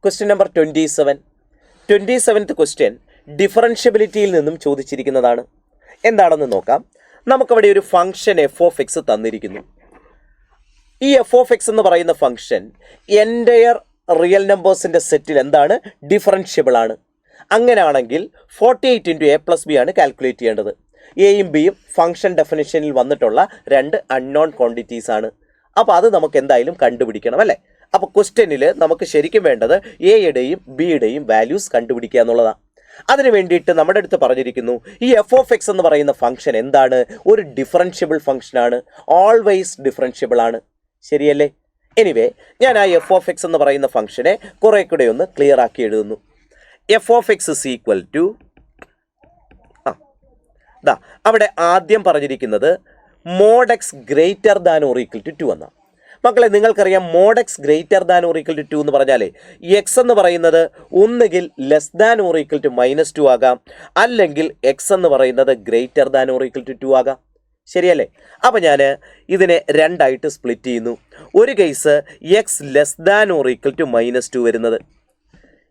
Question number 27. 27th question ഡിഫറൻഷ്യബിലിറ്റിയിൽ നിന്നും ചോദിച്ചിരിക്കുന്നതാണ്. എന്താണെന്ന് നോക്കാം. നമുക്കവിടെ ഒരു ഫംഗ്ഷൻ എഫ് ഓഫ് എക്സ് തന്നിരിക്കുന്നു. ഈ എഫ് ഓഫ് എക്സ് എന്ന് പറയുന്ന ഫംഗ്ഷൻ എൻ്റയർ റിയൽ നമ്പേഴ്സിൻ്റെ സെറ്റിൽ എന്താണ്, ഡിഫറൻഷ്യബിൾ ആണ്. അങ്ങനെയാണെങ്കിൽ 48 × a+b ആണ് കാൽക്കുലേറ്റ് ചെയ്യേണ്ടത്. എയും ബിയും ഫംഗ്ഷൻ ഡെഫിനിഷനിൽ വന്നിട്ടുള്ള രണ്ട് അൺനോൺ ക്വാണ്ടിറ്റീസ് ആണ്. അപ്പോൾ അത് നമുക്ക് എന്തായാലും കണ്ടുപിടിക്കണം അല്ലേ. അപ്പോൾ ക്വസ്റ്റ്യനിൽ നമുക്ക് ശരിക്കും വേണ്ടത് എയുടെയും ബിയുടെയും വാല്യൂസ് കണ്ടുപിടിക്കുക എന്നുള്ളതാണ്. അതിന് വേണ്ടിയിട്ട് നമ്മുടെ അടുത്ത് പറഞ്ഞിരിക്കുന്നു ഈ എഫ് ഓഫ് എക്സ് എന്ന് പറയുന്ന ഫംഗ്ഷൻ എന്താണ്, ഒരു ഡിഫറൻഷ്യബിൾ ഫംഗ്ഷനാണ്, ഓൾവേസ് ഡിഫറൻഷ്യബിൾ ആണ്. ശരിയല്ലേ? എനിവേ ഞാൻ ആ എഫ് ഓഫ് എക്സ് എന്ന് പറയുന്ന ഫംഗ്ഷനെ കുറേ കൂടെ ഒന്ന് ക്ലിയർ ആക്കി എഴുതുന്നു. F of X is equal to അവിടെ ആദ്യം പറഞ്ഞിരിക്കുന്നത് mod X greater than or equal to 2 എന്നാണ്. മക്കളെ നിങ്ങൾക്കറിയാം mod X greater than or equal to 2 എന്ന് പറഞ്ഞാൽ എക്സ് എന്ന് പറയുന്നത് ഒന്നുകിൽ less than or equal to -2 ആകാം, അല്ലെങ്കിൽ എക്സ് എന്ന് പറയുന്നത് greater than or equal to 2 ആകാം. ശരിയല്ലേ? അപ്പോൾ ഞാൻ ഇതിനെ രണ്ടായിട്ട് സ്പ്ലിറ്റ് ചെയ്യുന്നു. ഒരു case X less than or equal to -2 വരുന്നത്.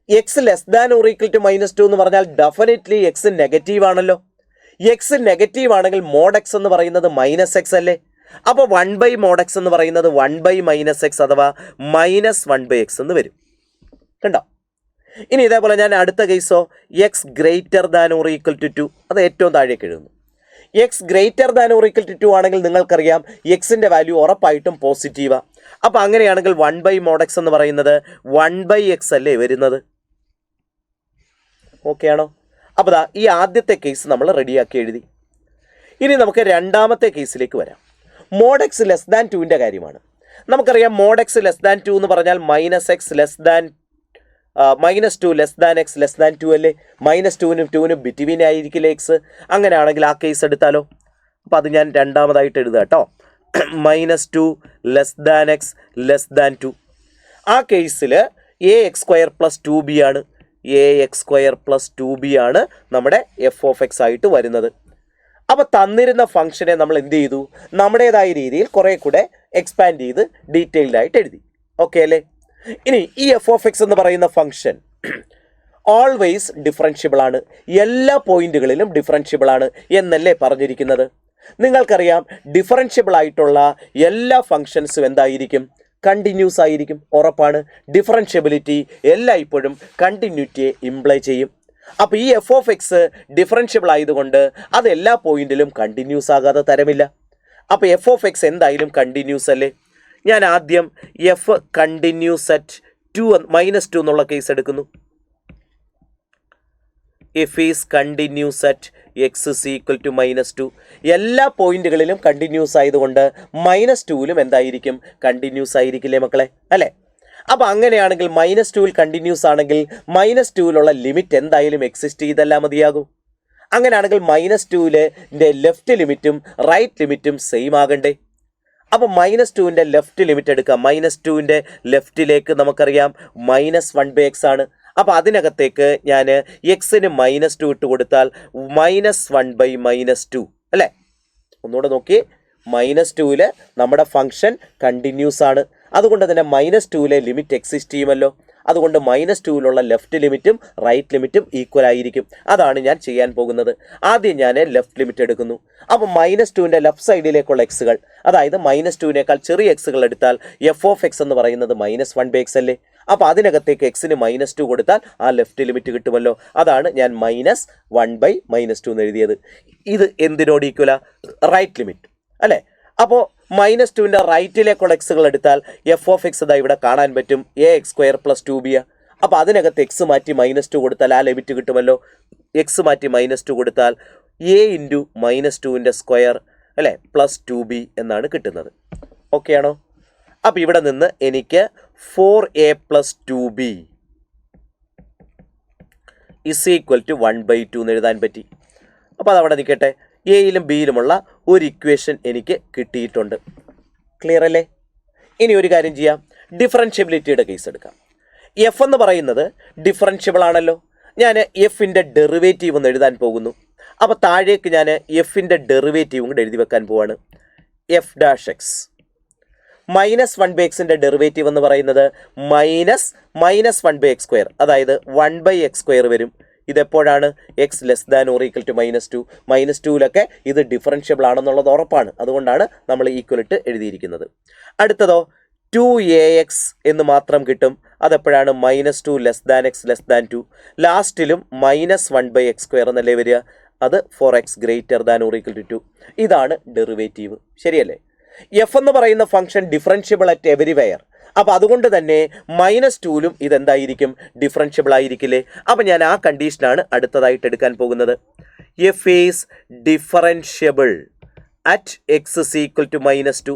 X less than or equal to -2 എന്ന് പറഞ്ഞാൽ ഡെഫിനറ്റ്ലി എക്സ് നെഗറ്റീവ് ആണല്ലോ. എക്സ് നെഗറ്റീവ് ആണെങ്കിൽ മോഡ് എക്സ് എന്ന് പറയുന്നത് -x അല്ലേ. അപ്പോൾ 1 മോഡ് എക്സ് എന്ന് പറയുന്നത് 1 - x അഥവാ -1 എന്ന് വരും. കണ്ടോ? ഇനി ഇതേപോലെ ഞാൻ അടുത്ത കേസോ x greater than or equal to 2, അത് ഏറ്റവും താഴേക്ക് എഴുതുന്നു. X greater than or equal to 2 ആണെങ്കിൽ നിങ്ങൾക്കറിയാം എക്സിൻ്റെ വാല്യൂ ഉറപ്പായിട്ടും പോസിറ്റീവാണ്. അപ്പോൾ അങ്ങനെയാണെങ്കിൽ 1 മോഡ് എക്സ് എന്ന് പറയുന്നത് 1 അല്ലേ വരുന്നത്. ഓക്കെ ആണോ? അപ്പോൾ ഈ ആദ്യത്തെ കേസ് നമ്മൾ റെഡിയാക്കി എഴുതി. ഇനി നമുക്ക് രണ്ടാമത്തെ കേസിലേക്ക് വരാം. മോഡ് എക്സ് ലെസ് ദാൻ 2ൻ്റെ കാര്യമാണ്. നമുക്കറിയാം മോഡ് എക്സ് ലെസ് ദാൻ 2 എന്ന് പറഞ്ഞാൽ -x less than -2 less than x less than 2 അല്ലേ. -2നും 2നും ബിറ്റ്വീൻ ആയിരിക്കില്ലേ എക്സ്. അങ്ങനെയാണെങ്കിൽ ആ കേസ് എടുത്താലോ. അപ്പോൾ അത് ഞാൻ രണ്ടാമതായിട്ട് എഴുതുക കേട്ടോ. -2 less than x less than 2. ആ കേസിൽ ax² + 2b ആണ്. ax² + 2b ആണ് നമ്മുടെ എഫ് ഓഫ് എക്സ് ആയിട്ട് വരുന്നത്. അപ്പോൾ തന്നിരുന്ന ഫംഗ്ഷനെ നമ്മൾ എന്ത് ചെയ്തു, നമ്മുടേതായ രീതിയിൽ കുറേ കൂടെ എക്സ്പാൻഡ് ചെയ്ത് ഡീറ്റെയിൽഡ് ആയിട്ട് എഴുതി. ഓക്കെ അല്ലേ? ഇനി ഈ എഫ് ഓഫ് എക്സ് എന്ന് പറയുന്ന ഫംഗ്ഷൻ ഓൾവേസ് ഡിഫറൻഷ്യബിൾ ആണ്, എല്ലാ പോയിന്റുകളിലും ഡിഫറൻഷ്യബിൾ ആണ് എന്നല്ലേ പറഞ്ഞിരിക്കുന്നത്. നിങ്ങൾക്കറിയാം ഡിഫറൻഷ്യബിൾ ആയിട്ടുള്ള എല്ലാ ഫംഗ്ഷൻസും എന്തായിരിക്കും, കണ്ടിന്യൂസ് ആയിരിക്കും. ഉറപ്പാണ്. ഡിഫറൻഷ്യബിലിറ്റി എല്ലായ്പ്പോഴും കണ്ടിന്യൂറ്റിയെ ഇംപ്ലൈ ചെയ്യും. അപ്പോൾ ഈ എഫ് ഓഫ് എക്സ് ഡിഫറൻഷ്യബിൾ ആയതുകൊണ്ട് അത് എല്ലാ പോയിന്റിലും കണ്ടിന്യൂസ് ആകാതെ തരമില്ല. അപ്പോൾ എഫ് ഓഫ് എക്സ് എന്തായാലും കണ്ടിന്യൂസ് അല്ലേ. ഞാൻ ആദ്യം എഫ് കണ്ടിന്യൂസ് അറ്റ് -2 എന്നുള്ള കേസ് എടുക്കുന്നു. F is continuous at X is equal to -2. എല്ലാ പോയിന്റുകളിലും കണ്ടിന്യൂസ് ആയതുകൊണ്ട് -2ലും എന്തായിരിക്കും, കണ്ടിന്യൂസ് ആയിരിക്കില്ലേ മക്കളെ, അല്ലേ? അപ്പോൾ അങ്ങനെയാണെങ്കിൽ -2ൽ കണ്ടിന്യൂസ് ആണെങ്കിൽ -2ലുള്ള ലിമിറ്റ് എന്തായാലും എക്സിസ്റ്റ് ചെയ്തല്ല മതിയാകും. അങ്ങനെയാണെങ്കിൽ -2ലെ ലെഫ്റ്റ് ലിമിറ്റും റൈറ്റ് ലിമിറ്റും സെയിം ആകണ്ടേ. അപ്പോൾ -2ൻ്റെ ലെഫ്റ്റ് ലിമിറ്റ് എടുക്കാം. -2ൻ്റെ ലെഫ്റ്റിലേക്ക് നമുക്കറിയാം -1/x ആണ്. അപ്പോൾ അതിനകത്തേക്ക് ഞാൻ എക്സിന് -2 ഇട്ട് കൊടുത്താൽ -1/-2 അല്ലേ. ഒന്നുകൂടെ നോക്കി, -2ൽ നമ്മുടെ ഫംഗ്ഷൻ കണ്ടിന്യൂസ് ആണ്. അതുകൊണ്ട് തന്നെ -2ലെ ലിമിറ്റ് എക്സിസ്റ്റ് ചെയ്യുമല്ലോ. അതുകൊണ്ട് -2ലുള്ള ലെഫ്റ്റ് ലിമിറ്റും റൈറ്റ് ലിമിറ്റും ഈക്വൽ ആയിരിക്കും. അതാണ് ഞാൻ ചെയ്യാൻ പോകുന്നത്. ആദ്യം ഞാൻ ലെഫ്റ്റ് ലിമിറ്റ് എടുക്കുന്നു. അപ്പോൾ -2ൻ്റെ ലെഫ്റ്റ് സൈഡിലേക്കുള്ള എക്സുകൾ, അതായത് -2നേക്കാൾ ചെറിയ എക്സുകൾ എടുത്താൽ എഫ് ഓഫ് എക്സ് എന്ന് പറയുന്നത് -1/x അല്ലേ. അപ്പോൾ അതിനകത്തേക്ക് എക്സിന് -2 കൊടുത്താൽ ആ ലെഫ്റ്റ് ലിമിറ്റ് കിട്ടുമല്ലോ. അതാണ് ഞാൻ -1/-2 എന്ന് എഴുതിയത്. ഇത് എന്തിനോട് ഈക്വലാ, റൈറ്റ് ലിമിറ്റ് അല്ലേ. അപ്പോൾ -2ൻ്റെ റൈറ്റിലേക്കുള്ള എക്സുകൾ എടുത്താൽ എഫ് ഓഫ് എക്സ് ഇവിടെ കാണാൻ പറ്റും, ax² + 2b. അപ്പോൾ അതിനകത്ത് എക്സ് മാറ്റി -2 കൊടുത്താൽ ആ ലിമിറ്റ് കിട്ടുമല്ലോ. എക്സ് മാറ്റി -2 കൊടുത്താൽ a × -2ൻ്റെ സ്ക്വയർ അല്ലേ +2b എന്നാണ് കിട്ടുന്നത്. ഓക്കെ ആണോ? അപ്പോൾ ഇവിടെ നിന്ന് എനിക്ക് 4a + 2b = 1/2 എന്ന് എഴുതാൻ പറ്റി. അപ്പോൾ അതവിടെ നിൽക്കട്ടെ. എയിലും ബിയിലുമുള്ള ഒരു ഇക്വേഷൻ എനിക്ക് കിട്ടിയിട്ടുണ്ട്. ക്ലിയർ അല്ലേ? ഇനി ഒരു കാര്യം ചെയ്യാം, ഡിഫറൻഷ്യബിലിറ്റിയുടെ കേസ് എടുക്കാം. എഫ് എന്ന് പറയുന്നത് ഡിഫറൻഷ്യബിൾ ആണല്ലോ. ഞാൻ എഫിൻ്റെ ഡെറിവേറ്റീവ് ഒന്ന് എഴുതാൻ പോകുന്നു. അപ്പോൾ താഴേക്ക് ഞാൻ എഫിൻ്റെ ഡെറിവേറ്റീവും കൂടെ എഴുതി വെക്കാൻ പോവാണ്. f' -1/xന്റെ ഡെറിവേറ്റീവ് എന്ന് പറയുന്നത് -1/x², അതായത് 1/x² വരും. ഇതെപ്പോഴാണ് x less than or equal to -2. -2ലൊക്കെ ഇത് ഡിഫറൻഷ്യബിൾ ആണെന്നുള്ളത് ഉറപ്പാണ്. അതുകൊണ്ടാണ് നമ്മൾ ഈക്വലിട്ട് എഴുതിയിരിക്കുന്നത്. അടുത്തതോ 2ax എന്ന് മാത്രം കിട്ടും. അതെപ്പോഴാണ് -2 less than X less than 2. ലാസ്റ്റിലും -1/x² എന്നല്ലേ വരിക. അത് 4x greater than or equal to 2. ഇതാണ് ഡെറിവേറ്റീവ്. ശരിയല്ലേ? എഫ് എന്ന് പറയുന്ന ഫംഗ്ഷൻ ഡിഫറൻഷ്യബിൾ അറ്റ് എവരിവെയർ. അപ്പോൾ അതുകൊണ്ട് തന്നെ -2ലും ഇതെന്തായിരിക്കും? ഡിഫറൻഷ്യബിൾ ആയിരിക്കില്ലേ? അപ്പോൾ ഞാൻ ആ കണ്ടീഷനാണ് അടുത്തതായിട്ട് എടുക്കാൻ പോകുന്നത്. F is differentiable at X is equal to -2.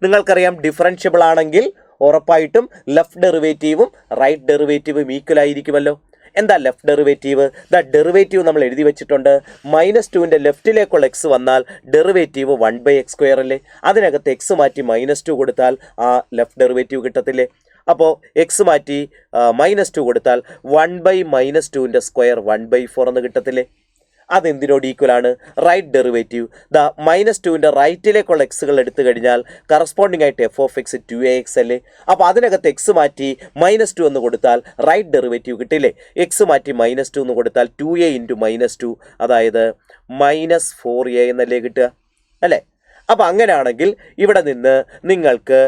നിങ്ങൾക്കറിയാം ഡിഫറൻഷ്യബിൾ ആണെങ്കിൽ ഉറപ്പായിട്ടും ലെഫ്റ്റ് ഡെറിവേറ്റീവും റൈറ്റ് ഡെറിവേറ്റീവും ഈക്വൽ ആയിരിക്കുമല്ലോ. എന്താ ലെഫ്റ്റ് ഡെറിവേറ്റീവ്? ഡെറിവേറ്റീവ് നമ്മൾ എഴുതി വെച്ചിട്ടുണ്ട്. -2ൻ്റെ ലെഫ്റ്റിലേക്കുള്ള എക്സ് വന്നാൽ ഡെറിവേറ്റീവ് 1/x² അല്ലേ. അതിനകത്ത് എക്സ് മാറ്റി -2 കൊടുത്താൽ ആ ലെഫ്റ്റ് ഡെറിവേറ്റീവ് കിട്ടത്തില്ലേ? അപ്പോൾ എക്സ് മാറ്റി -2 കൊടുത്താൽ 1/-2ൻ്റെ സ്ക്വയർ 1/4 എന്ന് കിട്ടത്തില്ലേ? അതെന്തിനോട് ഈക്വലാണ്? Right derivative. -2ൻ്റെ റൈറ്റിലേക്കുള്ള എക്സുകൾ എടുത്തു കഴിഞ്ഞാൽ കറസ്പോണ്ടിങ് ആയിട്ട് f(x) 2ax അല്ലേ. അപ്പോൾ അതിനകത്ത് എക്സ് മാറ്റി -2 എന്ന് കൊടുത്താൽ റൈറ്റ് ഡെറിവേറ്റീവ് കിട്ടില്ലേ? എക്സ് മാറ്റി -2 എന്ന് കൊടുത്താൽ 2a × -2, അതായത് -4a എന്നല്ലേ കിട്ടുക അല്ലേ? അപ്പോൾ അങ്ങനെയാണെങ്കിൽ ഇവിടെ നിന്ന് നിങ്ങൾക്ക്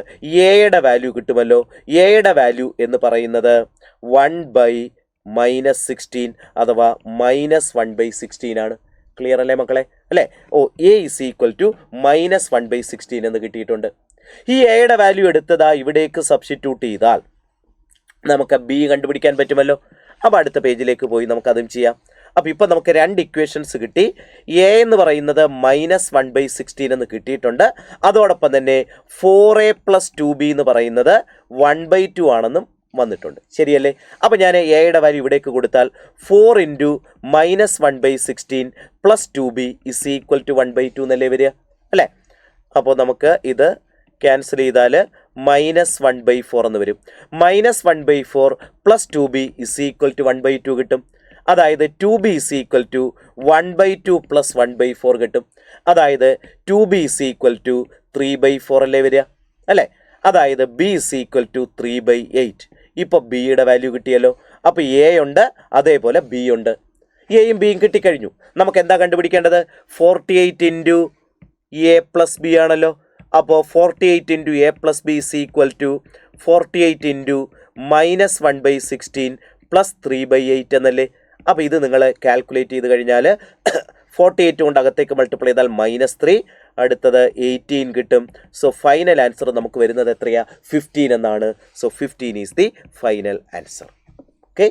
എയുടെ വാല്യൂ കിട്ടുമല്ലോ. എയുടെ വാല്യൂ എന്ന് പറയുന്നത് 1/-16 അഥവാ -1/16 ആണ്. ക്ലിയർ അല്ലേ മക്കളെ? അല്ലേ? എ ഇസ് ഈക്വൽ ടു -1/16 എന്ന് കിട്ടിയിട്ടുണ്ട്. ഈ എയുടെ വാല്യൂ എടുത്തതാ ഇവിടേക്ക് സബ്സ്റ്റിറ്റ്യൂട്ട് ചെയ്താൽ നമുക്ക് ബി കണ്ടുപിടിക്കാൻ പറ്റുമല്ലോ. അപ്പോൾ അടുത്ത പേജിലേക്ക് പോയി നമുക്കതും ചെയ്യാം. അപ്പോൾ ഇപ്പോൾ നമുക്ക് രണ്ട് ഇക്വേഷൻസ് കിട്ടി. എ എന്ന് പറയുന്നത് -1/16 എന്ന് കിട്ടിയിട്ടുണ്ട്. അതോടൊപ്പം തന്നെ 4a + 2b എന്ന് പറയുന്നത് 1/2 ആണെന്നും വന്നിട്ടുണ്ട്. ശരിയല്ലേ? അപ്പോൾ ഞാൻ എയുടെ വാല്യൂ ഇവിടേക്ക് കൊടുത്താൽ 4 × -1/16 + 2b ഇസ് ഈക്വൽ ടു 1/2 എന്നല്ലേ വരിക അല്ലേ? അപ്പോൾ നമുക്ക് ഇത് ക്യാൻസൽ ചെയ്താൽ -1/4 എന്ന് വരും. -1/4 + 2b ഇസ് ഈക്വൽ ടു 1/2 കിട്ടും. അതായത് 2b ഇസ് ഈക്വൽ ടു 1/2 + 1/4 കിട്ടും. അതായത് 2b ഇസ് ഈക്വൽ ടു 3/4 അല്ലേ വരിക അല്ലേ? അതായത് b ഇസ് ഈക്വൽ ടു 3/8. ഇപ്പോൾ ബിയുടെ വാല്യൂ കിട്ടിയല്ലോ. അപ്പോൾ എ ഉണ്ട്, അതേപോലെ ബി ഉണ്ട്. എയും ബിയും കിട്ടിക്കഴിഞ്ഞു. നമുക്ക് എന്താ കണ്ടുപിടിക്കേണ്ടത്? 48 × a + b ആണല്ലോ. അപ്പോൾ 48 × a + b is equal to 48 × -1/16 + 3/8 എന്നല്ലേ. അപ്പോൾ ഇത് നിങ്ങൾ കാൽക്കുലേറ്റ് ചെയ്ത് കഴിഞ്ഞാൽ 48 കൊണ്ട് അകത്തേക്ക് മൾട്ടിപ്ലൈ ചെയ്താൽ -3, അടുത്തത് 18 കിട്ടും. സോ ഫൈനൽ ആൻസർ നമുക്ക് വരുന്നത് എത്രയാണ്? 15 എന്നാണ്. So 15 is the final answer. Okay.